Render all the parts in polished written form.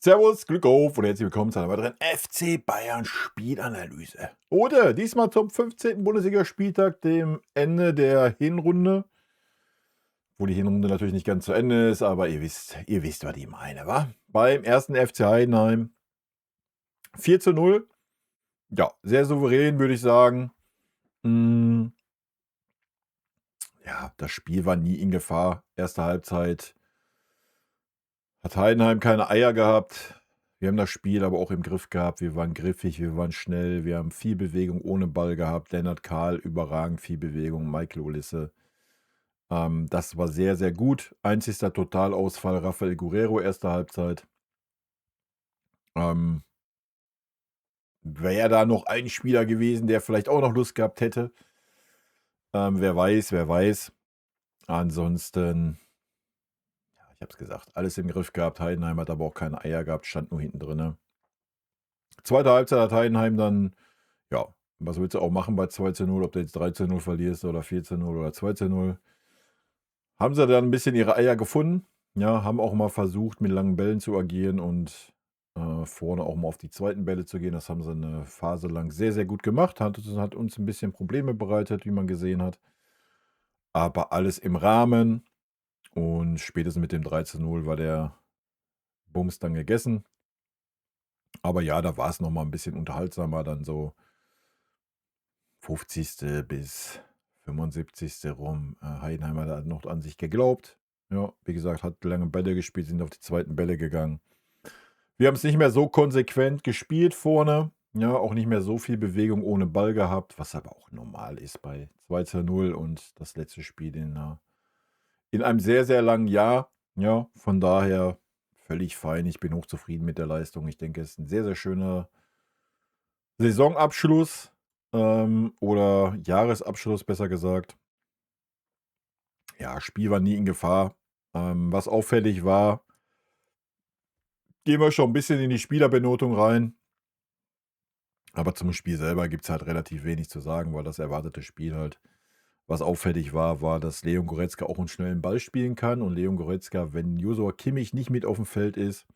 Servus, Glück auf und herzlich willkommen zu einer weiteren FC Bayern Spielanalyse. Oder diesmal zum 15. Bundesligaspieltag, dem Ende der Hinrunde. Wo die Hinrunde natürlich nicht ganz zu Ende ist, aber ihr wisst, was ich meine, wa? Beim ersten FC Heidenheim 4:0. Ja, sehr souverän, würde ich sagen. Hm, ja, das Spiel war nie in Gefahr. Erste Halbzeit hat Heidenheim keine Eier gehabt. Wir haben das Spiel aber auch im Griff gehabt. Wir waren griffig, wir waren schnell, wir haben viel Bewegung ohne Ball gehabt. Lennart Kahl überragend viel Bewegung, Michael Olisse. Das war sehr, sehr gut. Einzigster Totalausfall Rafael Guerrero, erste Halbzeit. Ähm, Wäre da noch ein Spieler gewesen, der vielleicht auch noch Lust gehabt hätte. Wer weiß, wer weiß. Ansonsten, ja, ich habe es gesagt, alles im Griff gehabt. Heidenheim hat aber auch keine Eier gehabt, stand nur hinten drin. Zweite Halbzeit hat Heidenheim dann, ja, was willst du auch machen bei 2:0, ob du jetzt 3:0 verlierst oder 4:0 oder 2:0. Haben sie dann ein bisschen ihre Eier gefunden, ja, haben auch mal versucht, mit langen Bällen zu agieren und, vorne auch mal auf die zweiten Bälle zu gehen. Das haben sie eine Phase lang sehr, sehr gut gemacht. Hat uns ein bisschen Probleme bereitet, wie man gesehen hat. Aber alles im Rahmen und spätestens mit dem 3:0 war der Bums dann gegessen. Aber ja, da war es noch mal 'n bisschen unterhaltsamer, dann so 50. bis 75. rum. Heidenheim hat noch an sich geglaubt. Ja, wie gesagt, hat lange Bälle gespielt, sind auf die zweiten Bälle gegangen. Wir haben es nicht mehr so konsequent gespielt vorne. Ja, auch nicht mehr so viel Bewegung ohne Ball gehabt, was aber auch normal ist bei 2:0 und das letzte Spiel in einem sehr, sehr langen Jahr. Ja, von daher völlig fein. Ich bin hochzufrieden mit der Leistung. Ich denke, es ist ein sehr, sehr schöner Saisonabschluss, oder Jahresabschluss, besser gesagt. Ja, Spiel war nie in Gefahr. Was auffällig war, gehen wir schon ein bisschen in die Spielerbenotung rein, aber zum Spiel selber gibt's halt relativ wenig zu sagen, weil das erwartete Spiel halt, was auffällig war, war, dass Leon Goretzka auch 'n schnellen Ball spielen kann und Leon Goretzka, wenn Joshua Kimmich nicht mit auf dem Feld ist,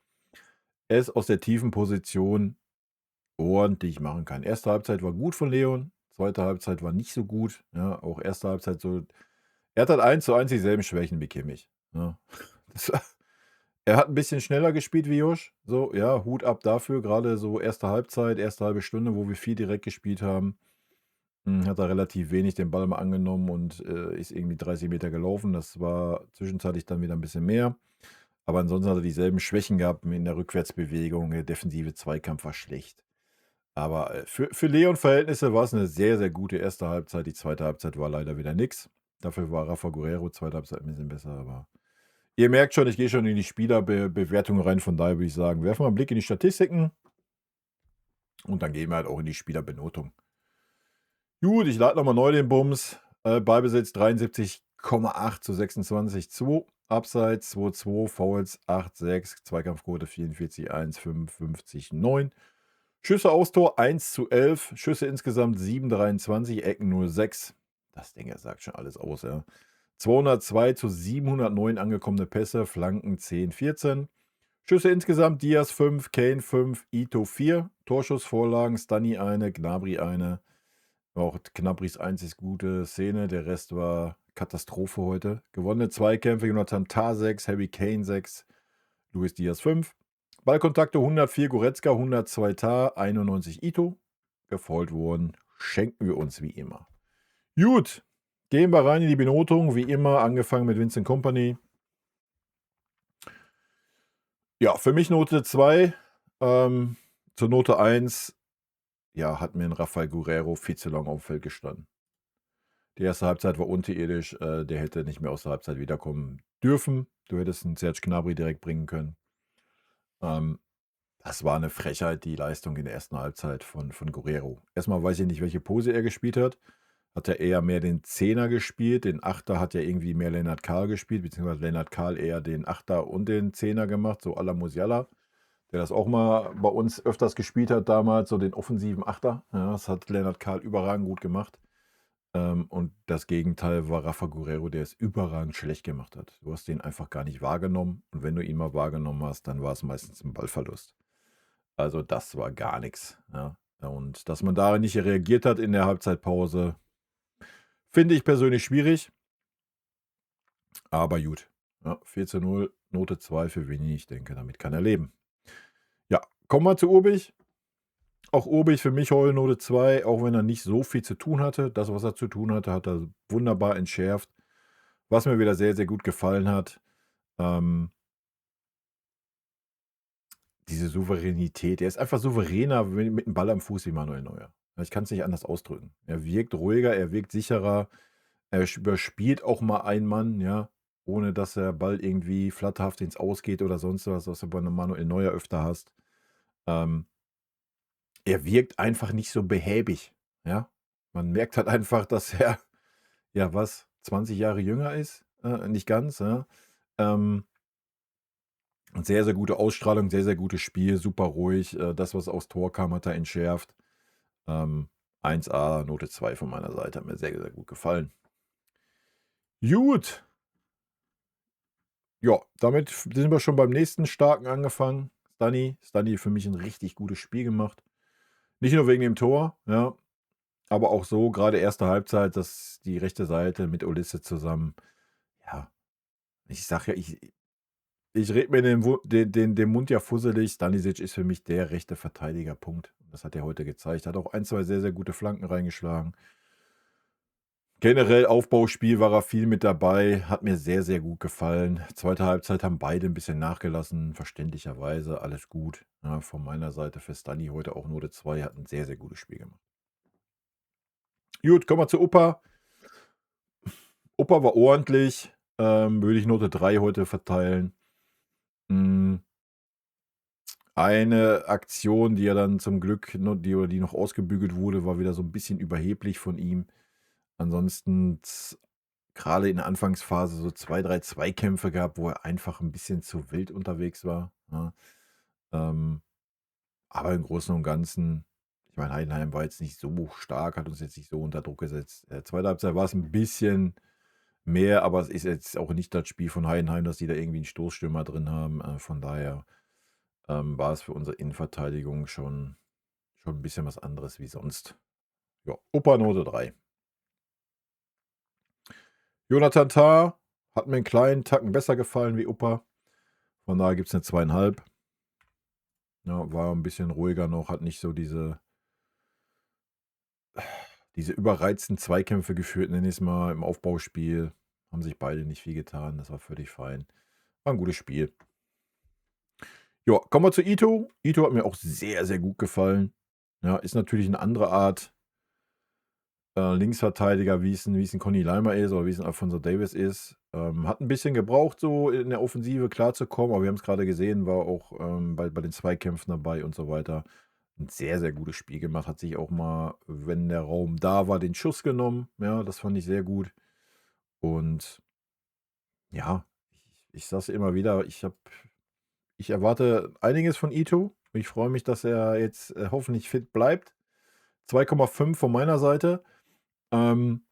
es aus der tiefen Position ordentlich machen kann. Erste Halbzeit war gut von Leon, zweite Halbzeit war nicht so gut, ja, auch erste Halbzeit so. Er hat halt 1:1 dieselben Schwächen wie Kimmich, ne? Das war Er hat 'n bisschen schneller gespielt wie Josh, so, ja, Hut ab dafür. Grade so erste Halbzeit, erste halbe Stunde, wo wir viel direkt gespielt haben, hat er relativ wenig den Ball mal angenommen und, ist irgendwie 30 Meter gelaufen. Das war zwischenzeitlich dann wieder 'n bisschen mehr. Aber ansonsten hat er dieselben Schwächen gehabt in der Rückwärtsbewegung. Der defensive Zweikampf war schlecht. Aber, für Leon-Verhältnisse war's 'ne sehr, sehr gute erste Halbzeit. Die zweite Halbzeit war leider wieder nix. Dafür war Rafa Guerreiro zweite Halbzeit 'n bisschen besser, aber ihr merkt schon, ich gehe schon in die Spielerbewertung rein. Von daher würde ich sagen, werfen wir 'n Blick in die Statistiken und dann gehen wir halt auch in die Spielerbenotung. Gut, ich lade noch mal neu den Bums. Ballbesitz 73,8 zu 26,2. Abseits 2:2, Fouls 8:6, Zweikampfquote 44:1, 55:9. Schüsse aufs Tor 1:11, Schüsse insgesamt 7:23, Ecken nur 6. Das Ding, das sagt schon alles aus, ja. 202 zu 709 angekommene Pässe, Flanken 10:14. Schüsse insgesamt: Diaz 5, Kane 5, Ito 4. Torschussvorlagen: Stani eine, Gnabry eine. Auch Gnabrys einzig gute Szene, der Rest war Katastrophe heute. Gewonnene Zweikämpfe: Jonathan Tah 6, Harry Kane 6, Luis Diaz 5. Ballkontakte: 104 Goretzka, 102 Tah, 91 Ito. Gefoult wurden, schenken wir uns wie immer. Gut, gehen wir rein in die Benotung, wie immer, angefangen mit Vincent Kompany. Ja, für mich Note 2. Zur Note 1, ja, hat mir 'n Rafael Guerreiro viel zu lang aufm Feld gestanden. Die erste Halbzeit war unterirdisch, der hätte nicht mehr aus der Halbzeit wiederkommen dürfen. Du hättest 'n Serge Gnabry direkt bringen können. Ähm, Das war 'ne Frechheit, die Leistung in der ersten Halbzeit von Guerreiro. Erst mal weiß ich nicht, welche Pose er gespielt hat. Hat er eher mehr den Zehner gespielt, den Achter hat ja irgendwie mehr Lennart Kahl gespielt, beziehungsweise Lennart Kahl eher den Achter und den Zehner gemacht, so à la Musiala, der das auch mal bei uns öfters gespielt hat damals, so den offensiven Achter. Ja, das hat Lennart Kahl überragend gut gemacht. Und das Gegenteil war Rafa Guerreiro, der es überragend schlecht gemacht hat. Du hast ihn einfach gar nicht wahrgenommen und wenn du ihn mal wahrgenommen hast, dann war es meistens ein Ballverlust. Also, das war gar nix, ja. Und dass man da nicht reagiert hat in der Halbzeitpause, finde ich persönlich schwierig, aber gut. Ja, 4:0, Note 2 für Vinny. Ich denke, damit kann er leben. Ja, kommen wir zu Urbich. Auch Urbich für mich heute Note 2, auch wenn er nicht so viel zu tun hatte. Das, was er zu tun hatte, hat er wunderbar entschärft, was mir wieder sehr, sehr gut gefallen hat. Ähm, diese Souveränität. Er ist einfach souveräner mit dem Ball am Fuß wie Manuel Neuer. Ich kann es nicht anders ausdrücken. Er wirkt ruhiger, er wirkt sicherer, er überspielt auch mal einen Mann, ja, ohne dass der Ball irgendwie flatterhaft ins Aus geht oder sonst was du bei 'nem Manuel Neuer öfter hast. Ähm, er wirkt einfach nicht so behäbig, ja? Man merkt halt einfach, dass er, ja, was, 20 Jahre jünger ist? Nicht ganz, ja? Ähm, sehr, sehr gute Ausstrahlung, sehr, sehr gutes Spiel, super ruhig. Das, was aufs Tor kam, hat er entschärft. Ähm, 1A, Note 2 von meiner Seite, hat mir sehr, sehr gut gefallen. Gut. Ja, damit sind wir schon beim nächsten Starken angefangen. Stani für mich ein richtig gutes Spiel gemacht. Nicht nur wegen dem Tor, ja, aber auch so, gerade erste Halbzeit, dass die rechte Seite mit Olisse zusammen, ja, ich sage ja, ich rede mir den Mund ja fusselig. Stanisic ist für mich der rechte Verteidiger, Punkt. Das hat er heute gezeigt. Hat auch ein, 2 sehr, sehr gute Flanken reingeschlagen. Generell Aufbauspiel war er viel mit dabei, hat mir sehr, sehr gut gefallen. Zweite Halbzeit haben beide ein bisschen nachgelassen, verständlicherweise, alles gut. Ja, von meiner Seite für Stani heute auch Note 2, hat ein sehr, sehr gutes Spiel gemacht. Gut, kommen wir zu Opa. Opa war ordentlich, würde ich Note 3 heute verteilen. Hm, eine Aktion, die er dann zum Glück die noch ausgebügelt wurde, war wieder so ein bisschen überheblich von ihm. Ansonsten gerade in der Anfangsphase so 2, 3 Zweikämpfe gehabt, wo er einfach ein bisschen zu wild unterwegs war, ne? Ähm, aber im Großen und Ganzen, ich meine, Heidenheim war jetzt nicht so stark, hat uns jetzt nicht so unter Druck gesetzt. Zweite Halbzeit war es ein bisschen mehr, aber es ist jetzt auch nicht das Spiel von Heidenheim, dass die da irgendwie einen Stoßstürmer drin haben. Von daher, war es für unsere Innenverteidigung schon ein bisschen was anderes wie sonst. Ja, Opa Note 3. Jonathan Tah hat mir 'n kleinen Tacken besser gefallen wie Opa. Von daher gibt's 'ne 2,5. Ja, war 'n bisschen ruhiger noch, hat nicht so diese überreizten Zweikämpfe geführt, nenne ich's mal, im Aufbauspiel. Haben sich beide nicht viel getan, das war völlig fein. War 'n gutes Spiel. Ja, kommen wir zu Ito. Ito hat mir auch sehr, sehr gut gefallen. Ja, ist natürlich 'ne andere Art, Linksverteidiger, wie es 'n Conny Leimer ist oder wie es 'n Alphonso Davies ist. Hat ein bisschen gebraucht, so in der Offensive klarzukommen, aber wir haben es gerade gesehen, war auch, bei den Zweikämpfen dabei und so weiter. 'N sehr, sehr gutes Spiel gemacht, hat sich auch mal, wenn der Raum da war, den Schuss genommen. Ja, das fand ich sehr gut. Und ja, ich sage es immer wieder, ich erwarte einiges von Ito. Ich freue mich, dass er jetzt, hoffentlich fit bleibt. 2,5 von meiner Seite. Ähm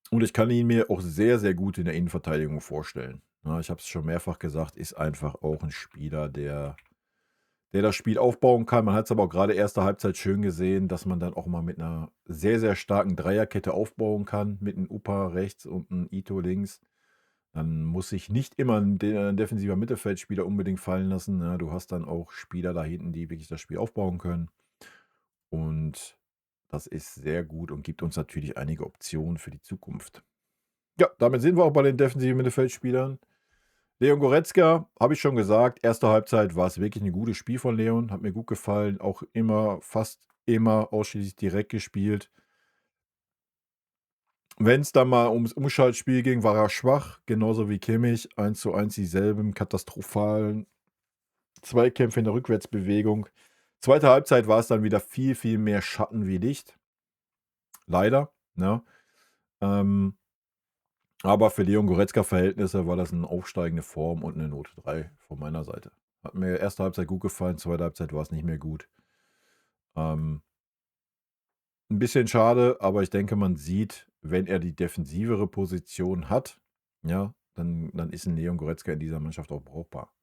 Und ich kann ihn mir auch sehr, sehr gut in der Innenverteidigung vorstellen. Ja, ich habe es schon mehrfach gesagt, ist einfach auch ein Spieler, der das Spiel aufbauen kann. Man hat es aber auch gerade erste Halbzeit schön gesehen, dass man dann auch mal mit einer sehr, sehr starken Dreierkette aufbauen kann, mit einem Upa rechts und einem Ito links. Dann muss sich nicht immer ein defensiver Mittelfeldspieler unbedingt fallen lassen. Ja, du hast dann auch Spieler da hinten, die wirklich das Spiel aufbauen können. Und das ist sehr gut und gibt uns natürlich einige Optionen für die Zukunft. Ja, damit sind wir auch bei den defensiven Mittelfeldspielern. Leon Goretzka, habe ich schon gesagt, erste Halbzeit war es wirklich ein gutes Spiel von Leon, hat mir gut gefallen, auch immer fast immer ausschließlich direkt gespielt. Wenn es dann mal ums Umschaltspiel ging, war er schwach, genauso wie Kimmich, 1:1 dieselben katastrophalen Zweikämpfe in der Rückwärtsbewegung. Zweite Halbzeit war es dann wieder viel, viel mehr Schatten wie Licht, leider, ne? Ähm Aber für Leon Goretzka-Verhältnisse war das 'ne aufsteigende Form und 'ne Note 3 von meiner Seite. Hat mir erste Halbzeit gut gefallen, zweite Halbzeit war's nicht mehr gut. Ähm, 'N bisschen schade, aber ich denke, man sieht, wenn er die defensivere Position hat, ja, dann ist 'n Leon Goretzka in dieser Mannschaft auch brauchbar.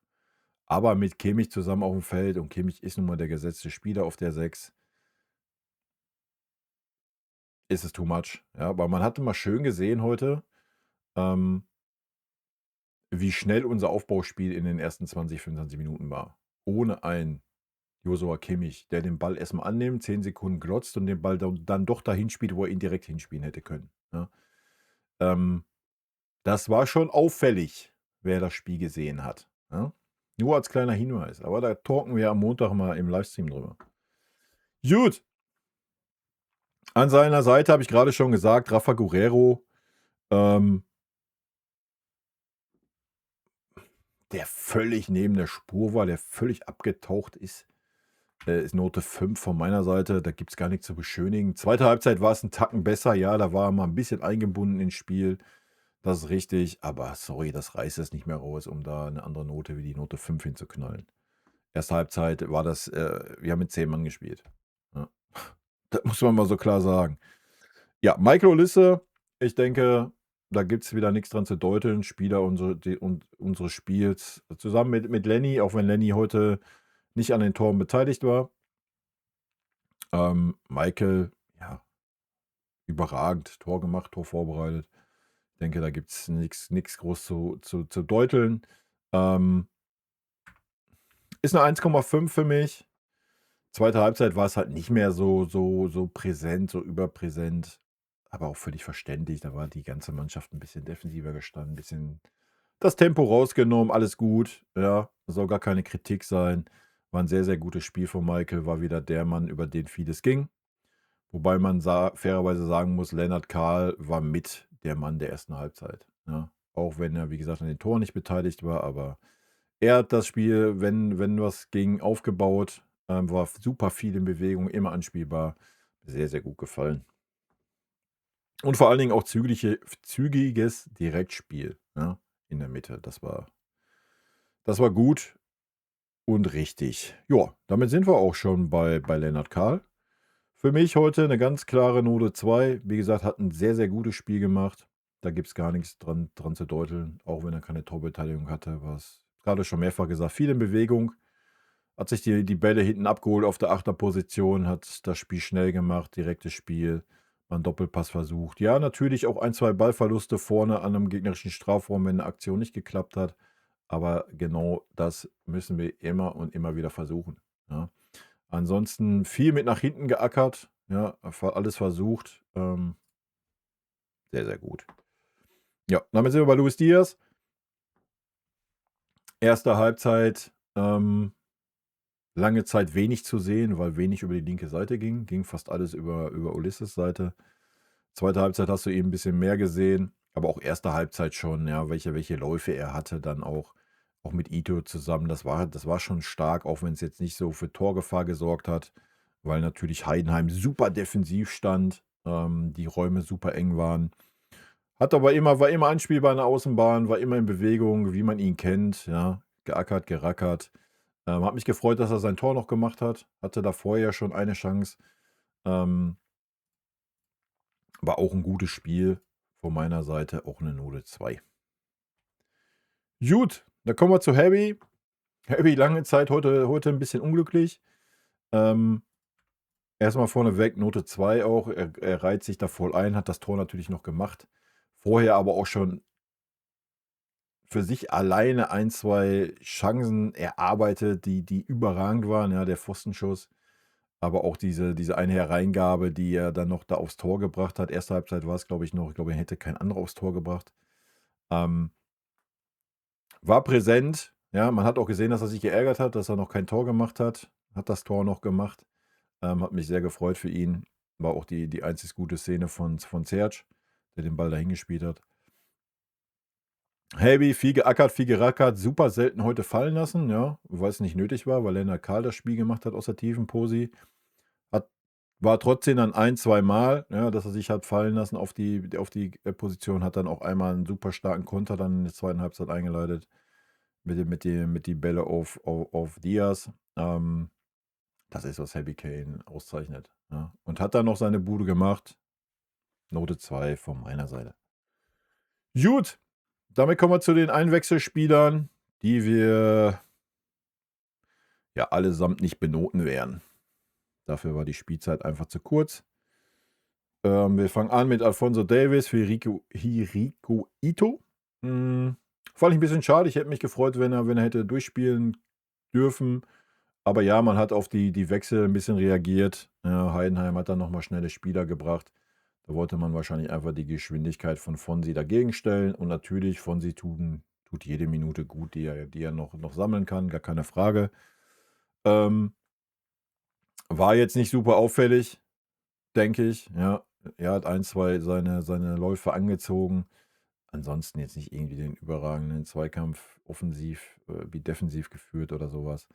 Aber mit Kimmich zusammen aufm Feld und Kimmich ist nun mal der gesetzte Spieler auf der 6, ist es too much, ja? Aber man hatte mal schön gesehen heute, ähm, wie schnell unser Aufbauspiel in den ersten 20, 25 Minuten war. Ohne einen Joshua Kimmich, der den Ball erst mal annimmt, 10 Sekunden glotzt und den Ball dann doch dahin spielt, wo er ihn direkt hinspielen hätte können, ne? Ähm, Das war schon auffällig, wer das Spiel gesehen hat, ne? Nur als kleiner Hinweis, aber da talken wir am Montag mal im Livestream drüber. Gut, an seiner Seite habe ich grade schon gesagt, Rafa Guerreiro, ähm, der völlig neben der Spur war, der völlig abgetaucht ist Note 5 von meiner Seite. Da gibt's gar nichts zu beschönigen. Zweite Halbzeit war es 'n Tacken besser. Ja, da war er mal 'n bisschen eingebunden ins Spiel. Das ist richtig, aber sorry, das reißt es nicht mehr raus, um da 'ne andere Note wie die Note 5 hinzuknallen. Erste Halbzeit war das wir haben mit 10 Mann gespielt, ja. Das muss man mal so klar sagen. Ja, Michael Olise, ich denke, da gibt's wieder nix dran zu deuteln. Spieler unseres Spiels zusammen mit Lenny, auch wenn Lenny heute nicht an den Toren beteiligt war. Michael, ja, überragend. Tor gemacht, Tor vorbereitet. Ich denke, da gibt's nix groß zu deuteln. Ähm, Ist 'ne 1,5 für mich. Zweite Halbzeit war es halt nicht mehr so präsent, so überpräsent, aber auch völlig verständlich. Da war die ganze Mannschaft 'n bisschen defensiver gestanden, bisschen das Tempo rausgenommen, alles gut, ja. Soll gar keine Kritik sein. War 'n sehr, sehr gutes Spiel von Michael, war wieder der Mann, über den vieles ging. Wobei man fairerweise sagen muss, Lennart Kahl war mit der Mann der ersten Halbzeit, ja. Auch wenn er, wie gesagt, an den Toren nicht beteiligt war, aber er hat das Spiel, wenn was ging, aufgebaut, war super viel in Bewegung, immer anspielbar. Sehr, sehr gut gefallen. Und vor allen Dingen auch zügiges Direktspiel, ja, in der Mitte. Das war gut und richtig. Ja, damit sind wir auch schon bei Lennart Kahl. Für mich heute eine ganz klare Note 2. Wie gesagt, hat ein sehr, sehr gutes Spiel gemacht. Da gibt's gar nichts dran zu deuteln, auch wenn er keine Torbeteiligung hatte, war's grade schon mehrfach gesagt, viel in Bewegung, hat sich die Bälle hinten abgeholt auf der Achterposition, hat das Spiel schnell gemacht, direktes Spiel, mal 'n Doppelpass versucht. Ja, natürlich auch ein 2 Ballverluste vorne an 'nem gegnerischen Strafraum, wenn 'ne Aktion nicht geklappt hat, aber genau das müssen wir immer und immer wieder versuchen, ja? Ansonsten viel mit nach hinten geackert, ja, alles versucht, sehr, sehr gut. Ja, damit sind wir bei Luis Diaz. Erste Halbzeit, lange Zeit wenig zu sehen, weil wenig über die linke Seite ging fast alles über Ulisses Seite. Zweite Halbzeit hast du eben 'n bisschen mehr gesehen, aber auch erste Halbzeit schon, ja, welche Läufe er hatte dann auch mit Ito zusammen. Das war schon stark, auch wenn es jetzt nicht so für Torgefahr gesorgt hat, weil natürlich Heidenheim super defensiv stand, die Räume super eng waren. War immer anspielbar in der Außenbahn, war immer in Bewegung, wie man ihn kennt, ja, geackert, gerackert. Hat mich gefreut, dass er sein Tor noch gemacht hat. Hatte davor ja schon eine Chance. Ähm, War auch ein gutes Spiel von meiner Seite, auch eine Note 2. Gut, dann kommen wir zu Heavy. Heavy lange Zeit heute ein bisschen unglücklich. Ähm, Erst vorneweg Note 2 auch. Er reiht sich da voll ein, hat das Tor natürlich noch gemacht. Vorher aber auch schon für sich alleine ein 2 Chancen erarbeitet, die überragend waren, ja, der Pfostenschuss, aber auch diese eine Hereingabe, die er dann noch da aufs Tor gebracht hat. Erste Halbzeit war es, glaube ich, noch. Ich glaube, er hätte kein anderer aufs Tor gebracht. Ähm, War präsent, ja, man hat auch gesehen, dass er sich geärgert hat, dass er noch kein Tor gemacht hat. Hat das Tor noch gemacht. Hat mich sehr gefreut für ihn. War auch die einzig gute Szene von Serge, der den Ball dahin gespielt hat. Helby, viel geackert, viel gerackert, super selten heute fallen lassen, ja, weil es nicht nötig war, weil Lennart Kahl das Spiel gemacht hat aus der tiefen Posi. Hat War trotzdem dann ein, zweimal, ja, dass er sich hat fallen lassen auf die Position, hat dann auch einmal einen super starken Konter dann in der zweiten Halbzeit eingeleitet mit die Bälle auf Diaz. Das ist, was Harry Kane auszeichnet, ja. Und hat dann noch seine Bude gemacht. Note 2 von meiner Seite. Gut, damit kommen wir zu den Einwechselspielern, die wir ja allesamt nicht benoten werden. Dafür war die Spielzeit einfach zu kurz. Wir fangen an mit Alphonso Davies für Hiriko Ito. Fand ich ein bisschen schade. Ich hätte mich gefreut, wenn er hätte durchspielen dürfen. Aber ja, man hat auf die Wechsel ein bisschen reagiert. Ja, Heidenheim hat dann nochmal schnelle Spieler gebracht. Da wollte man wahrscheinlich einfach die Geschwindigkeit von Fonsi dagegen stellen. Und natürlich, Fonsi tut jede Minute gut, die er noch sammeln kann, gar keine Frage. War jetzt nicht super auffällig, denke ich. Ja, er hat 1, 2 seine Läufe angezogen. Ansonsten jetzt nicht irgendwie den überragenden Zweikampf offensiv wie defensiv geführt oder sowas.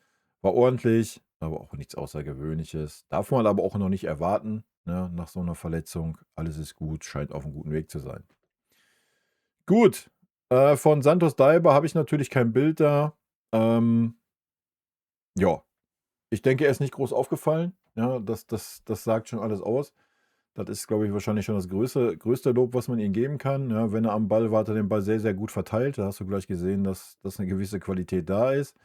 War ordentlich, aber auch nichts Außergewöhnliches. Darf man aber auch noch nicht erwarten, ne, nach so einer Verletzung. Alles ist gut, scheint auf einem guten Weg zu sein. Gut, von Santos Daiba habe ich natürlich kein Bild da. Ja, ich denke, er ist nicht groß aufgefallen. Ja, das sagt schon alles aus. Das ist, glaube ich, wahrscheinlich schon das größte Lob, was man ihm geben kann. Ja, wenn er am Ball war, hat er den Ball sehr, sehr gut verteilt. Da hast du gleich gesehen, dass eine gewisse Qualität da ist.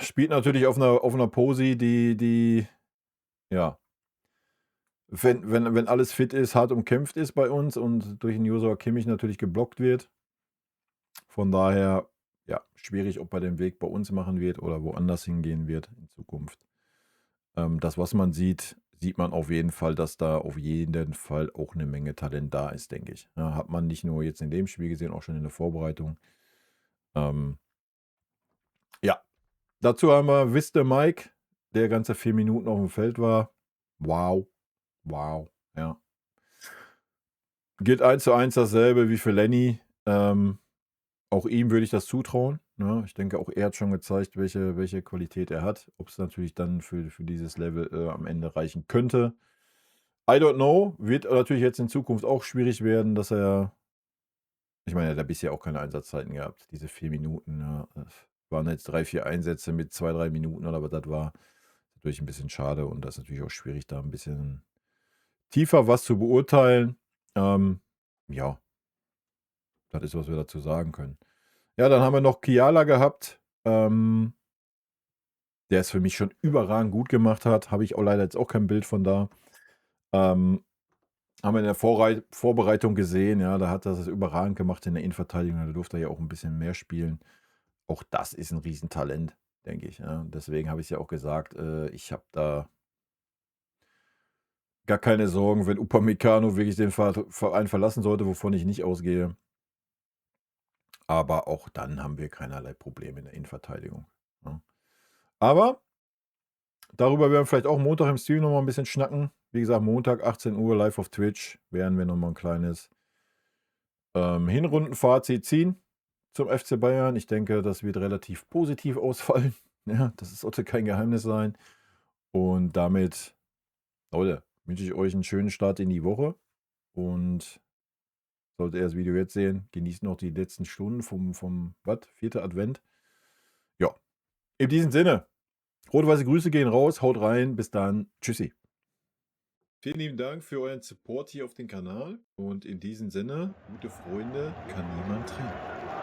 Spielt natürlich auf einer Posi, die ja, wenn alles fit ist, hart umkämpft ist bei uns und durch den Joshua Kimmich natürlich geblockt wird. Von daher, ja, schwierig, ob er den Weg bei uns machen wird oder woanders hingehen wird in Zukunft. Das, was man sieht man auf jeden Fall, dass da auf jeden Fall auch eine Menge Talent da ist, denke ich. Ja, hat man nicht nur jetzt in dem Spiel gesehen, auch schon in der Vorbereitung. Ja, dazu haben wir Wiste Mike, der ganze 4 Minuten auf dem Feld war. Wow, ja. Gilt 1:1 dasselbe wie für Lenny. Auch ihm würde ich das zutrauen, ne? Ich denke, auch er hat schon gezeigt, welche Qualität er hat. Ob es natürlich dann für dieses Level, am Ende reichen könnte. I don't know. Wird natürlich jetzt in Zukunft auch schwierig werden, dass er ich meine, er hat bisher auch keine Einsatzzeiten gehabt. Diese 4 Minuten, ja, waren jetzt 3, 4 Einsätze mit 2, 3 Minuten, aber das war natürlich ein bisschen schade und das ist natürlich auch schwierig, da ein bisschen tiefer was zu beurteilen. Ja, das ist, was wir dazu sagen können. Ja, dann haben wir noch Kiala gehabt, der es für mich schon überragend gut gemacht hat. Habe ich auch leider jetzt auch kein Bild von da. Haben wir in der Vorbereitung gesehen, ja, da hat er das überragend gemacht in der Innenverteidigung. Da durfte er ja auch ein bisschen mehr spielen. Auch das ist ein Riesentalent, denke ich, ja. Deswegen habe ich's ja auch gesagt, ich habe da gar keine Sorgen, wenn Upamecano wirklich den Verein verlassen sollte, wovon ich nicht ausgehe. Aber auch dann haben wir keinerlei Probleme in der Innenverteidigung, ne? Aber darüber werden wir vielleicht auch Montag im Stream noch mal 'n bisschen schnacken. Wie gesagt, Montag 18 Uhr live auf Twitch werden wir noch mal 'n kleines, Hinrundenfazit ziehen zum FC Bayern. Ich denke, das wird relativ positiv ausfallen. Ja, das sollte kein Geheimnis sein. Und damit, Leute, wünsche ich euch einen schönen Start in die Woche und solltet ihr das Video jetzt sehen, genießt noch die letzten Stunden vom was? 4. Advent. Ja, in diesem Sinne, rot-weiße Grüße gehen raus, haut rein, bis dann. Tschüssi. Vielen lieben Dank für euren Support hier auf dem Kanal und in diesem Sinne, gute Freunde kann niemand trennen.